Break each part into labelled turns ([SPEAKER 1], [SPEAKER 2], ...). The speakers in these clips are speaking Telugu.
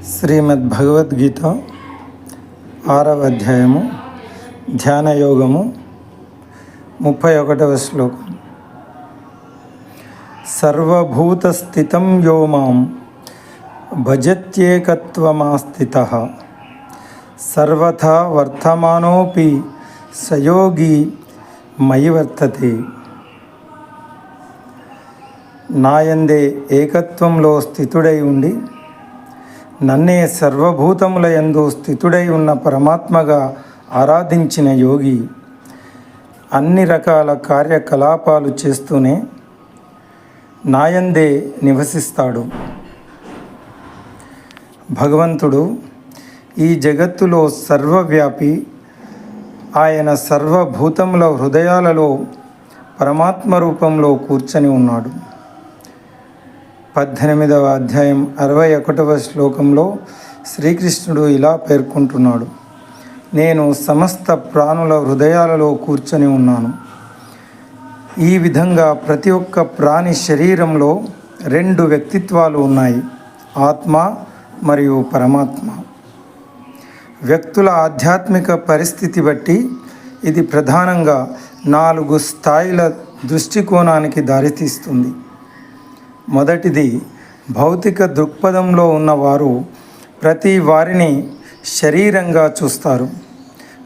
[SPEAKER 1] శ్రీమద్ భగవద్గీత 6వ అధ్యాయము ధ్యాన యోగము 31వ శ్లోకం. సర్వభూతస్థితం యో మాం భజత్యేకత్వమాస్థితః సర్వథా వర్తమానోపి సయోగి మయి వర్తతే. నాయందే ఏకత్వంలో స్థితుడై ఉండి నన్నే సర్వభూతముల యందు స్థితుడై ఉన్న పరమాత్మగా ఆరాధించిన యోగి అన్ని రకాల కార్యకలాపాలు చేస్తూనే నాయందే నివసిస్తాడు. భగవంతుడు ఈ జగత్తులో సర్వవ్యాపి. ఆయన సర్వభూతముల హృదయాలలో పరమాత్మ రూపంలో కూర్చొని ఉన్నాడు. 18వ అధ్యాయం 61వ శ్లోకంలో శ్రీకృష్ణుడు ఇలా పేర్కొంటున్నాడు: నేను సమస్త ప్రాణుల హృదయాలలో కూర్చొని ఉన్నాను. ఈ విధంగా ప్రతి ఒక్క ప్రాణి శరీరంలో 2 వ్యక్తిత్వాలు ఉన్నాయి, ఆత్మ మరియు పరమాత్మ. వ్యక్తుల ఆధ్యాత్మిక పరిస్థితి బట్టి ఇది ప్రధానంగా 4 స్థాయిల దృష్టికోణానికి దారితీస్తుంది. మొదటిది, భౌతిక దృక్పథంలో ఉన్నవారు ప్రతి వారిని శరీరంగా చూస్తారు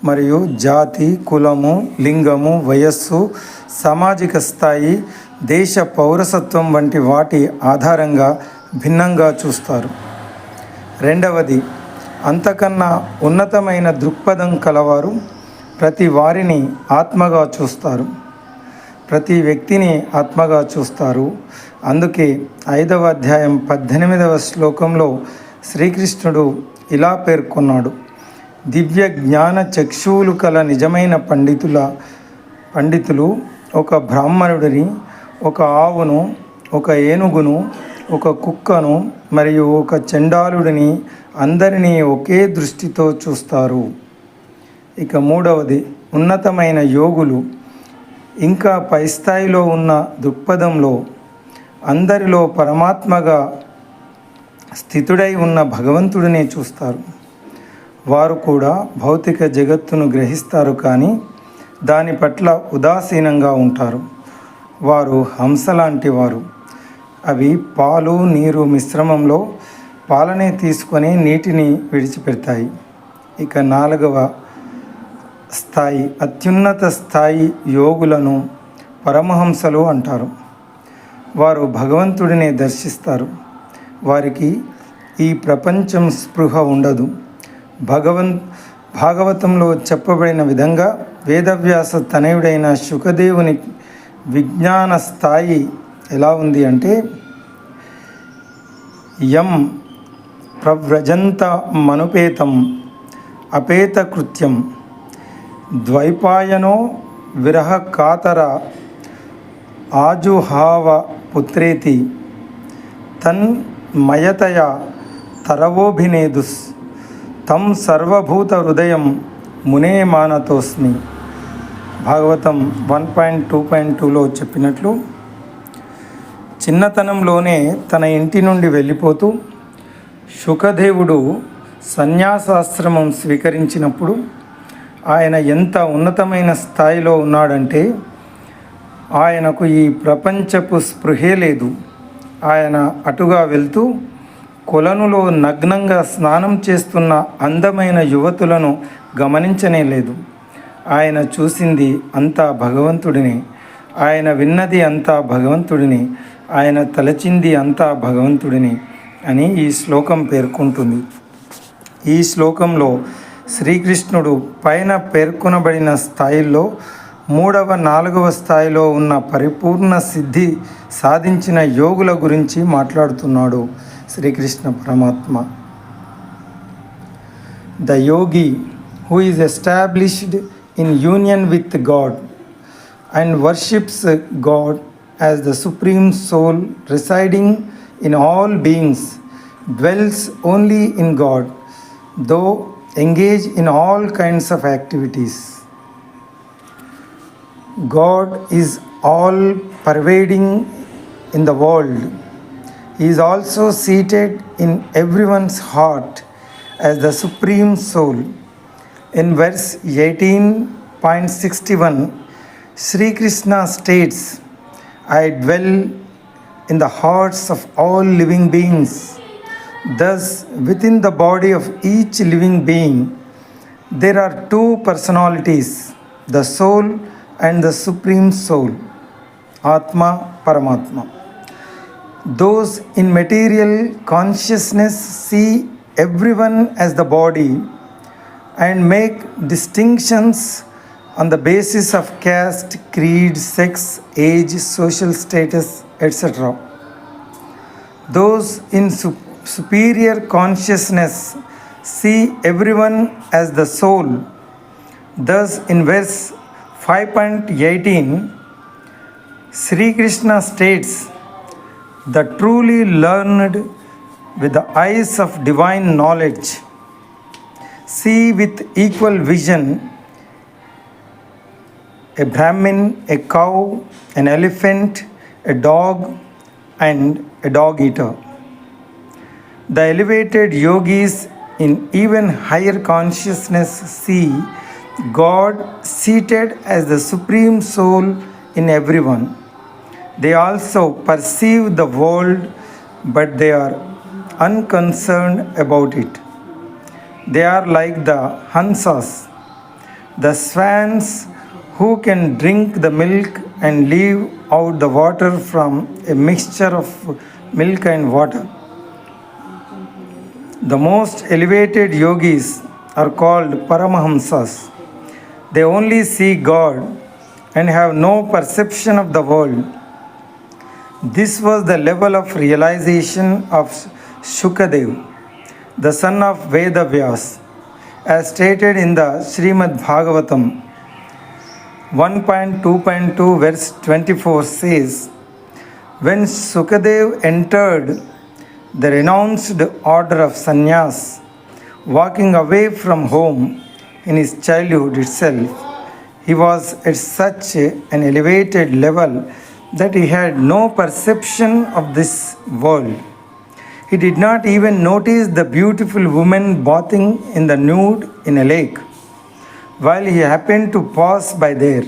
[SPEAKER 1] మరియు జాతి, కులము, లింగము, వయస్సు, సామాజిక స్థాయి, దేశ పౌరసత్వం వంటి వాటి ఆధారంగా భిన్నంగా చూస్తారు. రెండవది, అంతకన్నా ఉన్నతమైన దృక్పథం కలవారు ప్రతి వారిని ఆత్మగా చూస్తారు, ప్రతి వ్యక్తిని ఆత్మగా చూస్తారు. అందుకే 5వ అధ్యాయం 18వ శ్లోకంలో శ్రీకృష్ణుడు ఇలా పేర్కొన్నాడు: దివ్య జ్ఞాన చక్షువులు కల నిజమైన పండితులు ఒక బ్రాహ్మణుడిని, ఒక ఆవును, ఒక ఏనుగును, ఒక కుక్కను మరియు ఒక చండాలుడిని అందరినీ ఒకే దృష్టితో చూస్తారు. ఇక 3వది, ఉన్నతమైన యోగులు ఇంకా పై స్థాయిలో ఉన్న దృక్పథంలో అందరిలో పరమాత్మగా స్థితుడై ఉన్న భగవంతుడిని చూస్తారు. వారు కూడా భౌతిక జగత్తును గ్రహిస్తారు, కానీ దాని పట్ల ఉదాసీనంగా ఉంటారు. వారు హంస లాంటి వారు. అవి పాలు నీరు మిశ్రమంలో పాలనే తీసుకొని నీటిని విడిచిపెడతాయి. ఇక 4వ స్థాయి, అత్యున్నత స్థాయి యోగులను పరమహంసలు అంటారు. వారు భగవంతుడిని దర్శిస్తారు. వారికి ఈ ప్రపంచం స్పృహ ఉండదు. భాగవతంలో చెప్పబడిన విధంగా వేదవ్యాస తనయుడైన శుకదేవుని విజ్ఞాన స్థాయి ఎలా ఉంది అంటే: యం ప్రవ్రజంత మనుపేతం అపేత కృత్యం ద్వైపాయనో విరహ కాతర ఆజుహావ పుత్రేతి తన్మయతయ తరవోభినేదుస్ తం సర్వభూత హృదయం మునే మానతోస్మి. భాగవతం 1.2.2లో చెప్పినట్లు, చిన్నతనంలోనే తన ఇంటి నుండి వెళ్ళిపోతూ శుకదేవుడు సన్యాసాశ్రమం స్వీకరించినప్పుడు ఆయన ఎంత ఉన్నతమైన స్థాయిలో ఉన్నాడంటే ఆయనకు ఈ ప్రపంచపు స్పృహే లేదు. ఆయన అటుగా వెళ్తూ కొలనులో నగ్నంగా స్నానం చేస్తున్న అందమైన యువతులను గమనించనే లేదు. ఆయన చూసింది అంతా భగవంతుడిని, ఆయన విన్నది అంతా భగవంతుడిని, ఆయన తలచింది అంతా భగవంతుడిని అని ఈ శ్లోకం పేర్కొంటుంది. ఈ శ్లోకంలో శ్రీకృష్ణుడు పైన పేర్కొనబడిన స్థాయిల్లో 3వ 4వ స్థాయిలో ఉన్న పరిపూర్ణ సిద్ధి సాధించిన యోగుల గురించి మాట్లాడుతున్నాడు శ్రీకృష్ణ పరమాత్మ. The yogi who is established in union with God and worships God as the supreme soul residing in all beings dwells only in God, though engage in all kinds of activities. God is all pervading in the world He is also seated in everyone's heart as the Supreme Soul. In verse 18.61, Sri Krishna states, I dwell in the hearts of all living beings. Thus, within the body of each living being, there are two personalities, the soul and the Supreme Soul, Atma Paramatma. Those in material consciousness see everyone as the body and make distinctions on the basis of caste, creed, sex, age, social status, etc. Those in superior consciousness see everyone as the soul. Thus, in verse 5.18, Sri Krishna states, the truly learned with the eyes of divine knowledge see with equal vision a Brahmin, a cow, an elephant, a dog, and a dog eater. The elevated yogis in even higher consciousness see God seated as the Supreme Soul in everyone. They also perceive the world, but they are unconcerned about it. They are like the Hansas, the swans who can drink the milk and leave out the water from a mixture of milk and water. The most elevated yogis are called Paramahamsas. They only see God and have no perception of the world. This was the level of realization of Shukadev, the son of Vedavyas, as stated in the Srimad Bhagavatam. 1.2.2 verse 24 says, when Sukadev entered the renounced order of sannyas, walking away from home in his childhood itself, he was at such an elevated level that he had no perception of this world. He did not even notice the beautiful woman bathing in the nude in a lake while he happened to pass by there.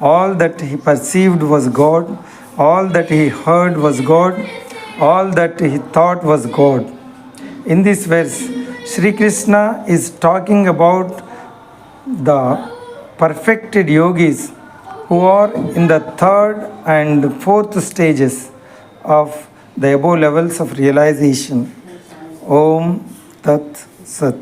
[SPEAKER 1] All that he perceived was God, all that he heard was God, all that he thought was God. In this verse, Sri Krishna is talking about the perfected yogis who are in the third and fourth stages of the above levels of realization. Om Tat Sat.